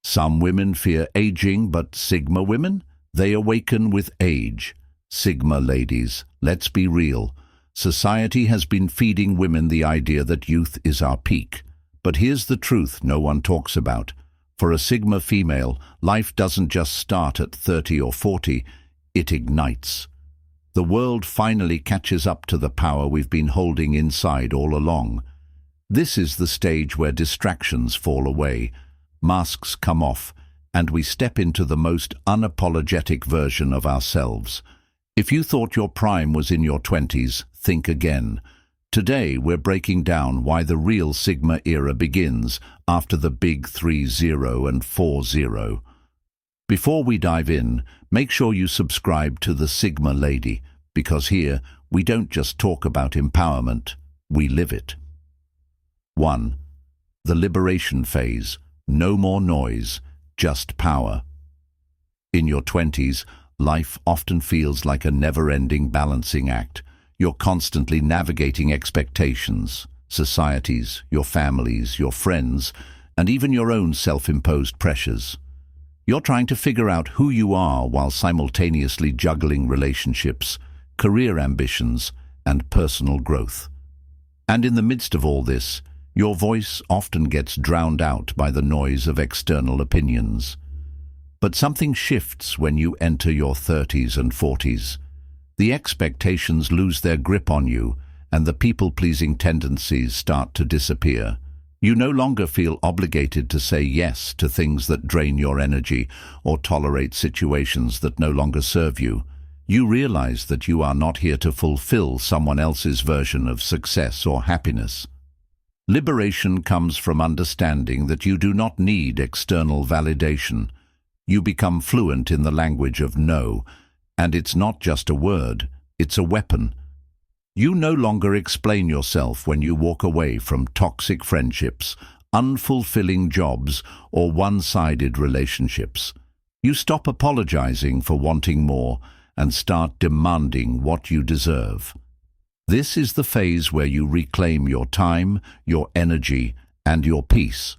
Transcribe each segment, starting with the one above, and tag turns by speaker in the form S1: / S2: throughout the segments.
S1: Some women fear aging, but Sigma women? They awaken with age. Sigma ladies, let's be real. Society has been feeding women the idea that youth is our peak. But here's the truth no one talks about. For a Sigma female, life doesn't just start at 30 or 40, it ignites. The world finally catches up to the power we've been holding inside all along. This is the stage where distractions fall away, masks come off, and we step into the most unapologetic version of ourselves. If you thought your prime was in your 20s, think again. Today we're breaking down why the real Sigma era begins after the big 3-0 and 4-0. Before we dive in, make sure you subscribe to the Sigma Lady, because here we don't just talk about empowerment, we live it. 1. The liberation phase. No more noise, just power. In your 20s, life often feels like a never-ending balancing act. You're constantly navigating expectations, societies, your families, your friends, and even your own self-imposed pressures. You're trying to figure out who you are while simultaneously juggling relationships, career ambitions, and personal growth. And in the midst of all this, your voice often gets drowned out by the noise of external opinions. But something shifts when you enter your 30s and 40s. The expectations lose their grip on you, and the people-pleasing tendencies start to disappear. You no longer feel obligated to say yes to things that drain your energy or tolerate situations that no longer serve you. You realize that you are not here to fulfill someone else's version of success or happiness. Liberation comes from understanding that you do not need external validation. You become fluent in the language of no, and it's not just a word, it's a weapon. You no longer explain yourself when you walk away from toxic friendships, unfulfilling jobs, or one-sided relationships. You stop apologizing for wanting more and start demanding what you deserve. This is the phase where you reclaim your time, your energy, and your peace.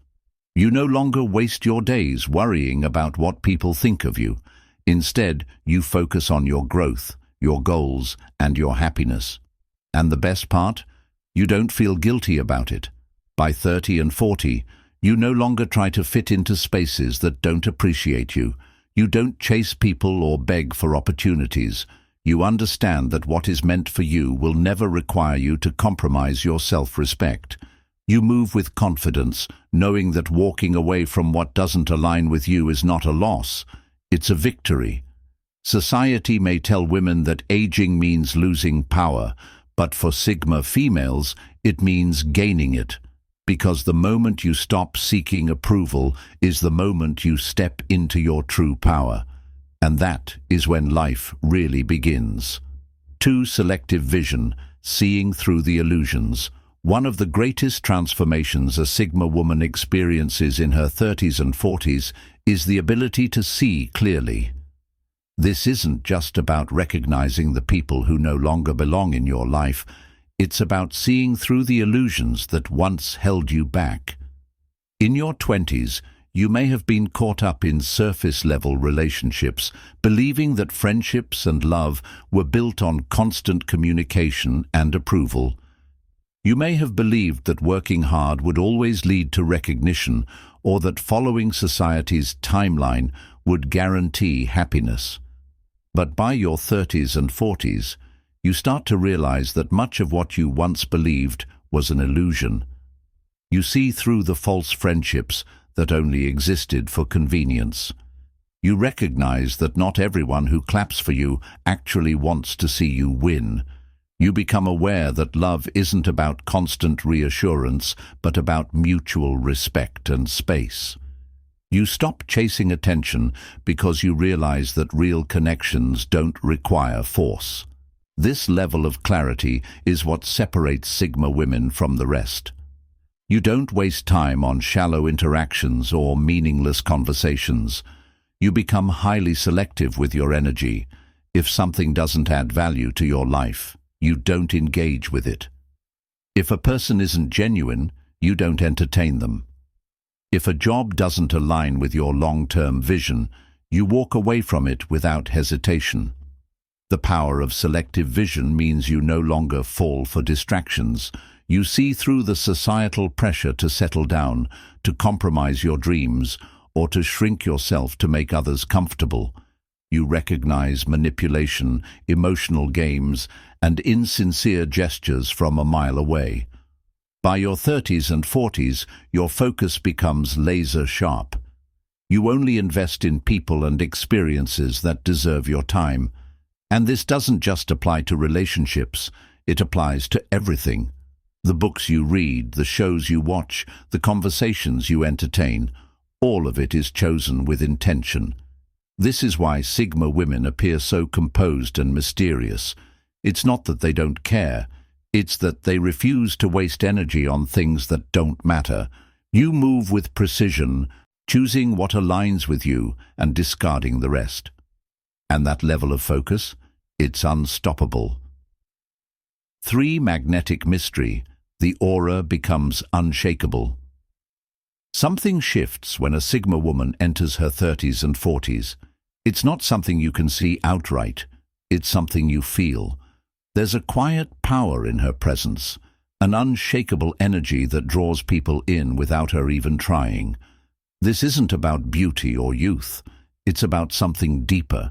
S1: You no longer waste your days worrying about what people think of you. Instead, you focus on your growth, your goals, and your happiness. And the best part? You don't feel guilty about it. By 30 and 40, you no longer try to fit into spaces that don't appreciate you. You don't chase people or beg for opportunities. You understand that what is meant for you will never require you to compromise your self-respect. You move with confidence, knowing that walking away from what doesn't align with you is not a loss, it's a victory. Society may tell women that aging means losing power, but for Sigma females, it means gaining it. Because the moment you stop seeking approval is the moment you step into your true power. And that is when life really begins. 2. Selective vision, seeing through the illusions. One of the greatest transformations a Sigma woman experiences in her 30s and 40s is the ability to see clearly. This isn't just about recognizing the people who no longer belong in your life. It's about seeing through the illusions that once held you back. In your 20s, you may have been caught up in surface-level relationships, believing that friendships and love were built on constant communication and approval. You may have believed that working hard would always lead to recognition, or that following society's timeline would guarantee happiness. But by your 30s and 40s, you start to realize that much of what you once believed was an illusion. You see through the false friendships that only existed for convenience. You recognize that not everyone who claps for you actually wants to see you win. You become aware that love isn't about constant reassurance, but about mutual respect and space. You stop chasing attention because you realize that real connections don't require force. This level of clarity is what separates Sigma women from the rest. You don't waste time on shallow interactions or meaningless conversations. You become highly selective with your energy. If something doesn't add value to your life, you don't engage with it. If a person isn't genuine, you don't entertain them. If a job doesn't align with your long-term vision, you walk away from it without hesitation. The power of selective vision means you no longer fall for distractions. You see through the societal pressure to settle down, to compromise your dreams, or to shrink yourself to make others comfortable. You recognize manipulation, emotional games, and insincere gestures from a mile away. By your 30s and 40s, your focus becomes laser sharp. You only invest in people and experiences that deserve your time. And this doesn't just apply to relationships, it applies to everything. The books you read, the shows you watch, the conversations you entertain, all of it is chosen with intention. This is why Sigma women appear so composed and mysterious. It's not that they don't care, it's that they refuse to waste energy on things that don't matter. You move with precision, choosing what aligns with you and discarding the rest. And that level of focus? It's unstoppable. 3. Magnetic mystery. The aura becomes unshakable. Something shifts when a Sigma woman enters her 30s and 40s. It's not something you can see outright. It's something you feel. There's a quiet power in her presence, an unshakable energy that draws people in without her even trying. This isn't about beauty or youth. It's about something deeper.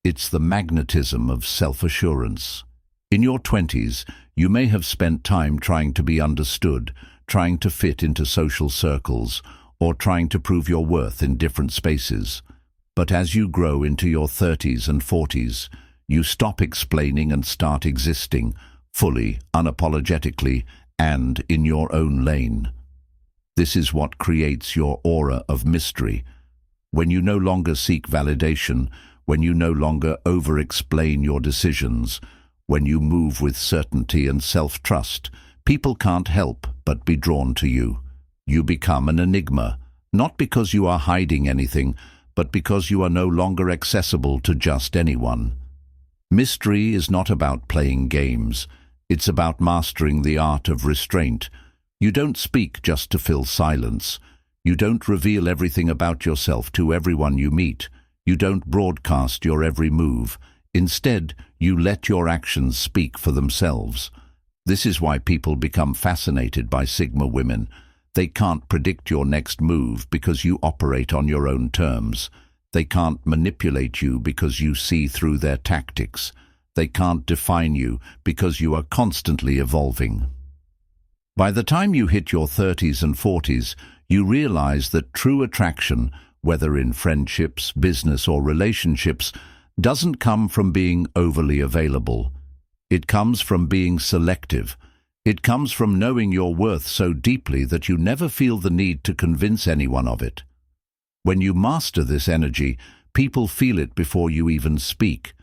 S1: It's the magnetism of self-assurance. In your 20s, you may have spent time trying to be understood, trying to fit into social circles, or trying to prove your worth in different spaces. But as you grow into your 30s and 40s, you stop explaining and start existing, fully, unapologetically, and in your own lane. This is what creates your aura of mystery. When you no longer seek validation, when you no longer over-explain your decisions, when you move with certainty and self-trust, people can't help but be drawn to you. You become an enigma, not because you are hiding anything, but because you are no longer accessible to just anyone. Mystery is not about playing games. It's about mastering the art of restraint. You don't speak just to fill silence. You don't reveal everything about yourself to everyone you meet. You don't broadcast your every move. Instead, you let your actions speak for themselves. This is why people become fascinated by Sigma women. They can't predict your next move because you operate on your own terms. They can't manipulate you because you see through their tactics. They can't define you because you are constantly evolving. By the time you hit your 30s and 40s, you realize that true attraction, whether in friendships, business, or relationships, doesn't come from being overly available. It comes from being selective. It comes from knowing your worth so deeply that you never feel the need to convince anyone of it. When you master this energy, people feel it before you even speak.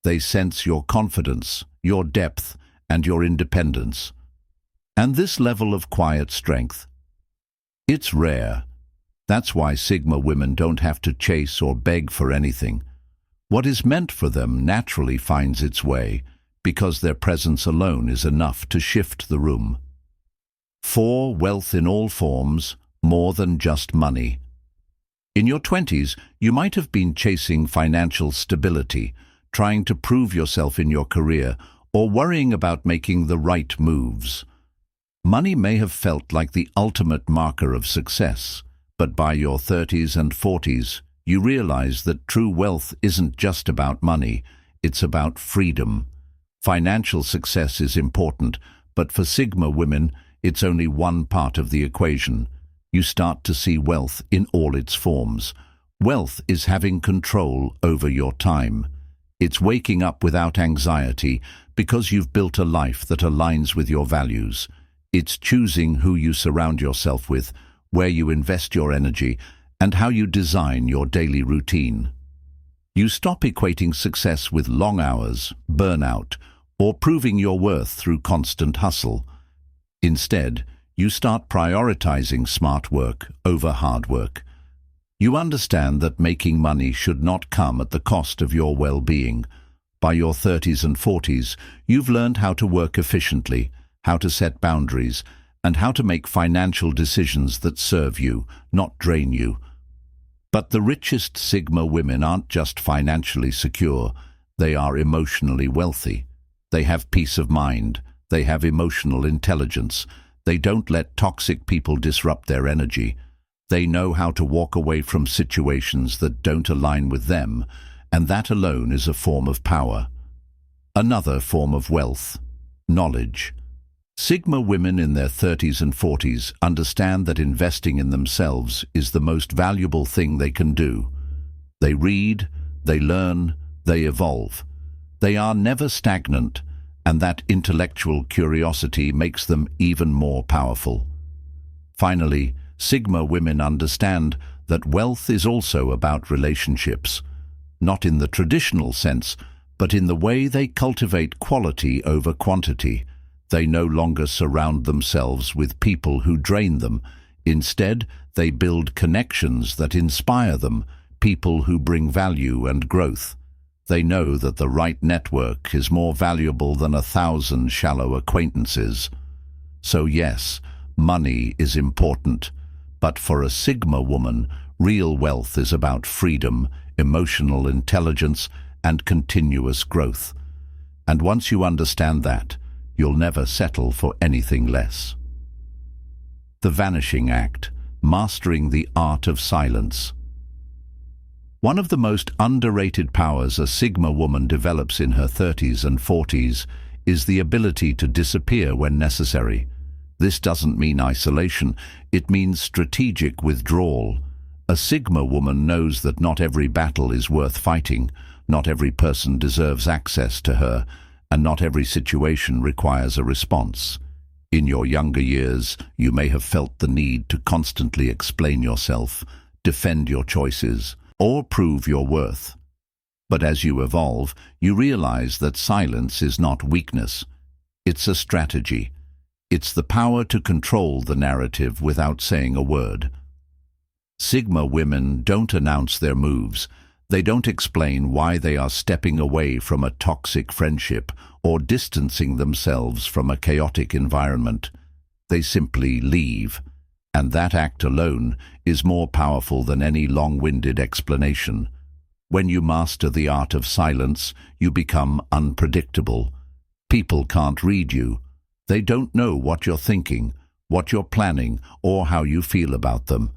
S1: They sense your confidence, your depth, and your independence. And this level of quiet strength, it's rare. That's why Sigma women don't have to chase or beg for anything. What is meant for them naturally finds its way, because their presence alone is enough to shift the room. 4. Wealth in all forms, more than just money. In your 20s, you might have been chasing financial stability, trying to prove yourself in your career, or worrying about making the right moves. Money may have felt like the ultimate marker of success, but by your 30s and 40s, you realize that true wealth isn't just about money, it's about freedom. Financial success is important, but for Sigma women, it's only one part of the equation. You start to see wealth in all its forms. Wealth is having control over your time. It's waking up without anxiety because you've built a life that aligns with your values. It's choosing who you surround yourself with, where you invest your energy, and how you design your daily routine. You stop equating success with long hours, burnout, or proving your worth through constant hustle. Instead, you start prioritizing smart work over hard work. You understand that making money should not come at the cost of your well-being. By your 30s and 40s, you've learned how to work efficiently, how to set boundaries, and how to make financial decisions that serve you, not drain you. But the richest Sigma women aren't just financially secure, they are emotionally wealthy. They have peace of mind, they have emotional intelligence, they don't let toxic people disrupt their energy. They know how to walk away from situations that don't align with them, and that alone is a form of power. Another form of wealth, knowledge. Sigma women in their 30s and 40s understand that investing in themselves is the most valuable thing they can do. They read, they learn, they evolve. They are never stagnant, and that intellectual curiosity makes them even more powerful. Finally, Sigma women understand that wealth is also about relationships, not in the traditional sense, but in the way they cultivate quality over quantity. They no longer surround themselves with people who drain them. Instead, they build connections that inspire them, people who bring value and growth. They know that the right network is more valuable than 1,000 shallow acquaintances. So yes, money is important, but for a Sigma woman, real wealth is about freedom, emotional intelligence, and continuous growth. And once you understand that, you'll never settle for anything less. The Vanishing Act, mastering the art of silence. One of the most underrated powers a Sigma woman develops in her 30s and 40s is the ability to disappear when necessary. This doesn't mean isolation, it means strategic withdrawal. A Sigma woman knows that not every battle is worth fighting, not every person deserves access to her, and not every situation requires a response. In your younger years, you may have felt the need to constantly explain yourself, defend your choices, or prove your worth. But as you evolve, you realize that silence is not weakness. It's a strategy. It's the power to control the narrative without saying a word. Sigma women don't announce their moves. They don't explain why they are stepping away from a toxic friendship or distancing themselves from a chaotic environment. They simply leave, and that act alone is more powerful than any long-winded explanation. When you master the art of silence, you become unpredictable. People can't read you. They don't know what you're thinking, what you're planning, or how you feel about them.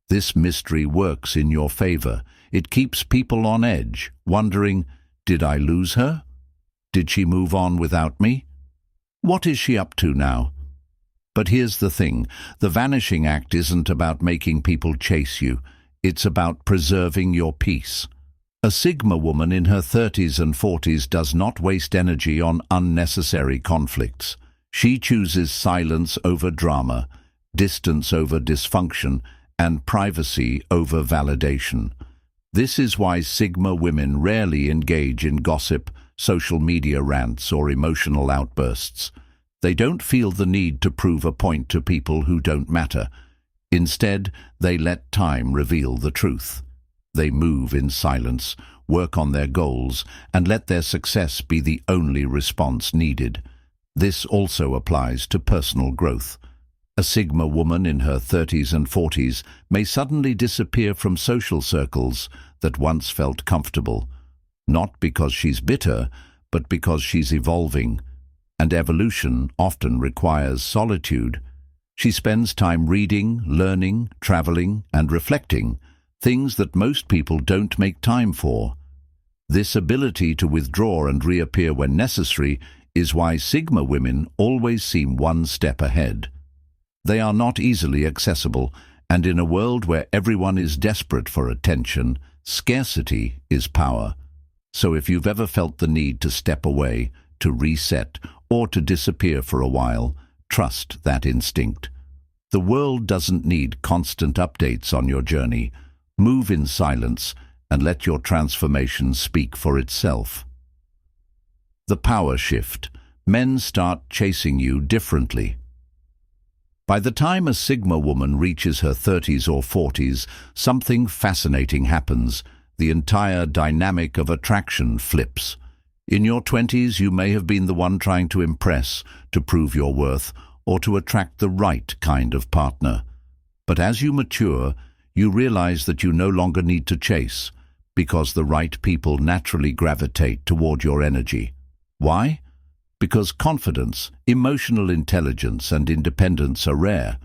S1: This mystery works in your favor. It keeps people on edge, wondering, did I lose her? Did she move on without me? What is she up to now? But here's the thing, the Vanishing Act isn't about making people chase you. It's about preserving your peace. A Sigma woman in her 30s and 40s does not waste energy on unnecessary conflicts. She chooses silence over drama, distance over dysfunction, and privacy over validation. This is why Sigma women rarely engage in gossip, social media rants, or emotional outbursts. They don't feel the need to prove a point to people who don't matter. Instead, they let time reveal the truth. They move in silence, work on their goals, and let their success be the only response needed. This also applies to personal growth. A Sigma woman in her 30s and 40s may suddenly disappear from social circles that once felt comfortable, not because she's bitter, but because she's evolving. And evolution often requires solitude. She spends time reading, learning, traveling, and reflecting, things that most people don't make time for. This ability to withdraw and reappear when necessary is why Sigma women always seem one step ahead. They are not easily accessible, and in a world where everyone is desperate for attention, scarcity is power. So if you've ever felt the need to step away, to reset, or to disappear for a while, trust that instinct. The world doesn't need constant updates on your journey. Move in silence and let your transformation speak for itself. The power shift. Men start chasing you differently. By the time a Sigma woman reaches her 30s or 40s, something fascinating happens. The entire dynamic of attraction flips. In your 20s, you may have been the one trying to impress, to prove your worth, or to attract the right kind of partner. But as you mature, you realize that you no longer need to chase, because the right people naturally gravitate toward your energy. Why? Because confidence, emotional intelligence, and independence are rare,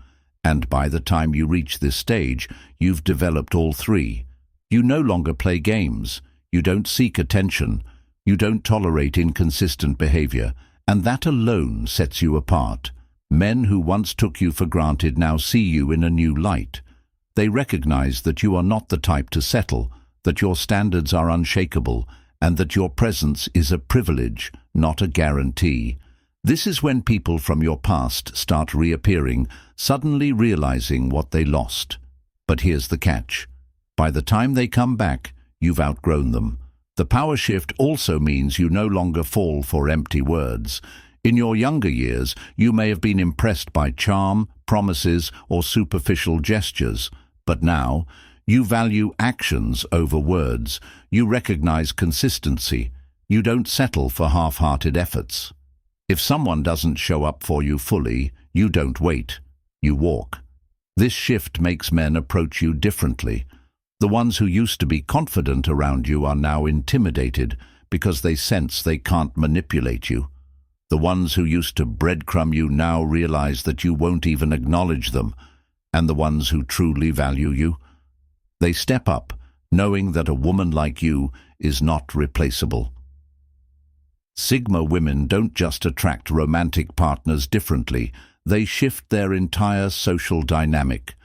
S1: and by the time you reach this stage, you've developed all three. You no longer play games, you don't seek attention, you don't tolerate inconsistent behavior, and that alone sets you apart. Men who once took you for granted now see you in a new light. They recognize that you are not the type to settle, that your standards are unshakable, and that your presence is a privilege, not a guarantee. This is when people from your past start reappearing, suddenly realizing what they lost. But here's the catch. By the time they come back, you've outgrown them. The power shift also means you no longer fall for empty words. In your younger years, you may have been impressed by charm, promises, or superficial gestures. But now, you value actions over words. You recognize consistency. You don't settle for half-hearted efforts. If someone doesn't show up for you fully, you don't wait. You walk. This shift makes men approach you differently. The ones who used to be confident around you are now intimidated because they sense they can't manipulate you. The ones who used to breadcrumb you now realize that you won't even acknowledge them. And the ones who truly value you, they step up, knowing that a woman like you is not replaceable. Sigma women don't just attract romantic partners differently, they shift their entire social dynamic.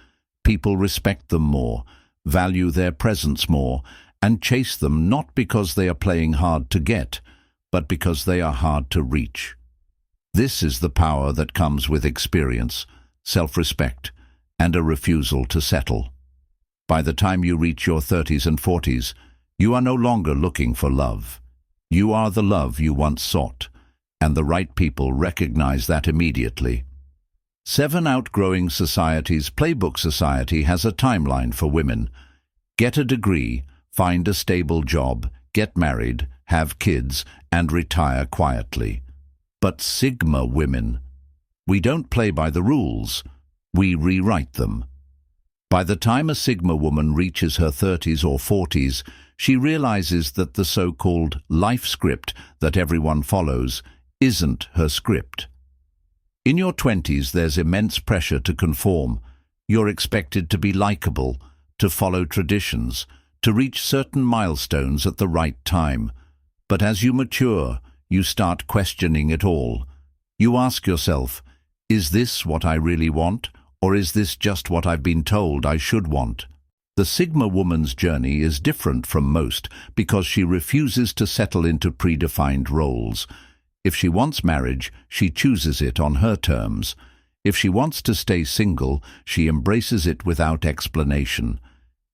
S1: People respect them more, value their presence more, and chase them not because they are playing hard to get, but because they are hard to reach. This is the power that comes with experience, self-respect, and a refusal to settle. By the time you reach your 30s and 40s, you are no longer looking for love. You are the love you once sought, and the right people recognize that immediately. 7 Outgrowing Society's Playbook Society has a timeline for women. Get a degree, find a stable job, get married, have kids, and retire quietly. But Sigma women, we don't play by the rules, we rewrite them. By the time a Sigma woman reaches her 30s or 40s, she realizes that the so-called life script that everyone follows isn't her script. In your 20s, there's immense pressure to conform. You're expected to be likable, to follow traditions, to reach certain milestones at the right time. But as you mature, you start questioning it all. You ask yourself, is this what I really want, or is this just what I've been told I should want? The Sigma woman's journey is different from most because she refuses to settle into predefined roles. If she wants marriage, she chooses it on her terms. If she wants to stay single, she embraces it without explanation.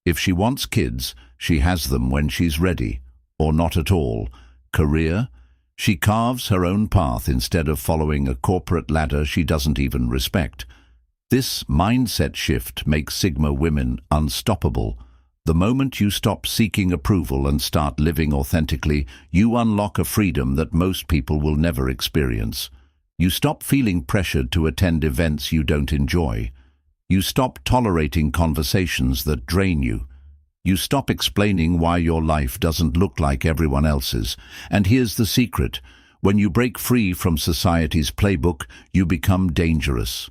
S1: If she wants kids, she has them when she's ready, or not at all. Career? She carves her own path instead of following a corporate ladder she doesn't even respect. This mindset shift makes Sigma women unstoppable. The moment you stop seeking approval and start living authentically, you unlock a freedom that most people will never experience. You stop feeling pressured to attend events you don't enjoy. You stop tolerating conversations that drain you. You stop explaining why your life doesn't look like everyone else's. And here's the secret. When you break free from society's playbook, you become dangerous.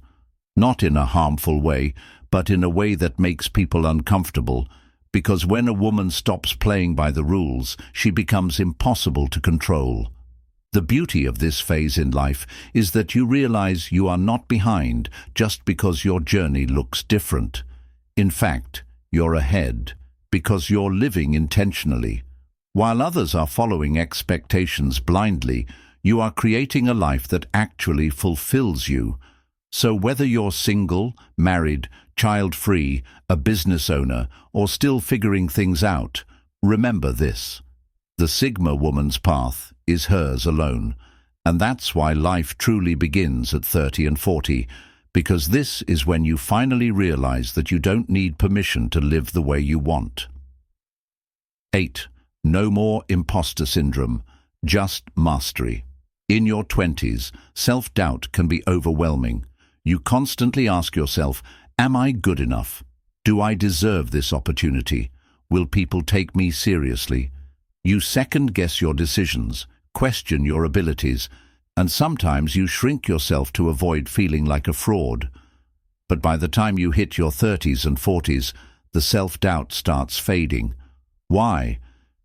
S1: Not in a harmful way, but in a way that makes people uncomfortable, because when a woman stops playing by the rules, she becomes impossible to control. The beauty of this phase in life is that you realize you are not behind just because your journey looks different. In fact, you're ahead because you're living intentionally. While others are following expectations blindly, you are creating a life that actually fulfills you. So whether you're single, married, child-free, a business owner, or still figuring things out, remember this. The Sigma woman's path is hers alone, and that's why life truly begins at 30 and 40, because this is when you finally realize that you don't need permission to live the way you want. 8. No more imposter syndrome, just mastery. In your 20s, self-doubt can be overwhelming. You constantly ask yourself, am I good enough? Do I deserve this opportunity? Will people take me seriously? You second-guess your decisions, question your abilities, and sometimes you shrink yourself to avoid feeling like a fraud. But by the time you hit your 30s and 40s, the self-doubt starts fading. Why?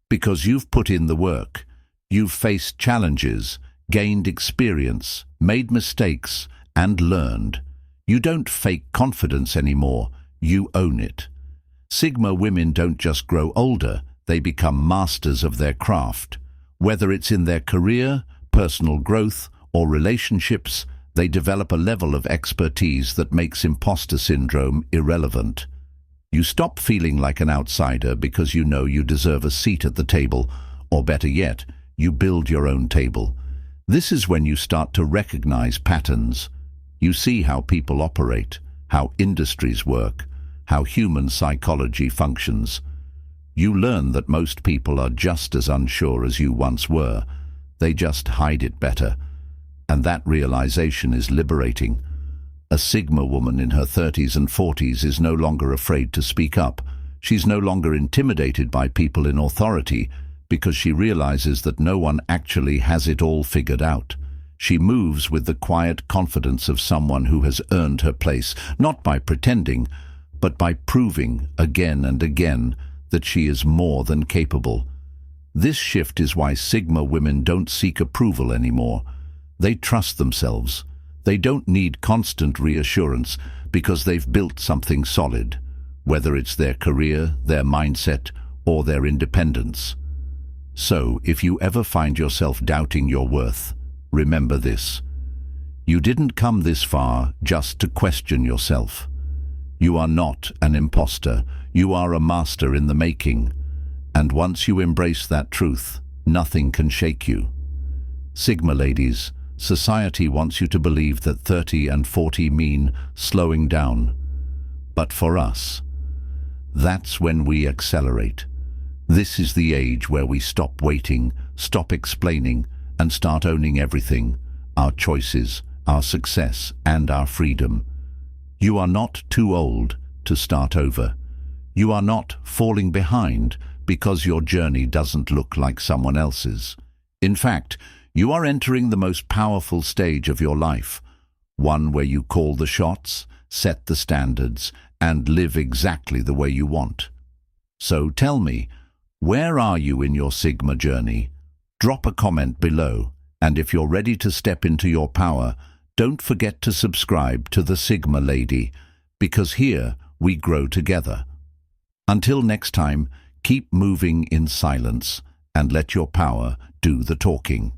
S1: Because you've put in the work. You've faced challenges, gained experience, made mistakes, and learned. You don't fake confidence anymore, you own it. Sigma women don't just grow older, they become masters of their craft. Whether it's in their career, personal growth, or relationships, they develop a level of expertise that makes imposter syndrome irrelevant. You stop feeling like an outsider because you know you deserve a seat at the table, or better yet, you build your own table. This is when you start to recognize patterns. You see how people operate, how industries work, how human psychology functions. You learn that most people are just as unsure as you once were. They just hide it better. And that realization is liberating. A Sigma woman in her 30s and 40s is no longer afraid to speak up. She's no longer intimidated by people in authority because she realizes that no one actually has it all figured out. She moves with the quiet confidence of someone who has earned her place, not by pretending, but by proving again and again that she is more than capable. This shift is why Sigma women don't seek approval anymore. They trust themselves. They don't need constant reassurance because they've built something solid, whether it's their career, their mindset, or their independence. So, if you ever find yourself doubting your worth, remember this. You didn't come this far just to question yourself. You are not an imposter. You are a master in the making. And once you embrace that truth, nothing can shake you. Sigma ladies, society wants you to believe that 30 and 40 mean slowing down. But for us, that's when we accelerate. This is the age where we stop waiting, stop explaining, and start owning everything, our choices, our success, and our freedom. You are not too old to start over. You are not falling behind because your journey doesn't look like someone else's. In fact, you are entering the most powerful stage of your life, one where you call the shots, set the standards, and live exactly the way you want. So tell me, where are you in your Sigma journey? Drop a comment below, and if you're ready to step into your power, don't forget to subscribe to The Sigma Lady, because here we grow together. Until next time, keep moving in silence and let your power do the talking.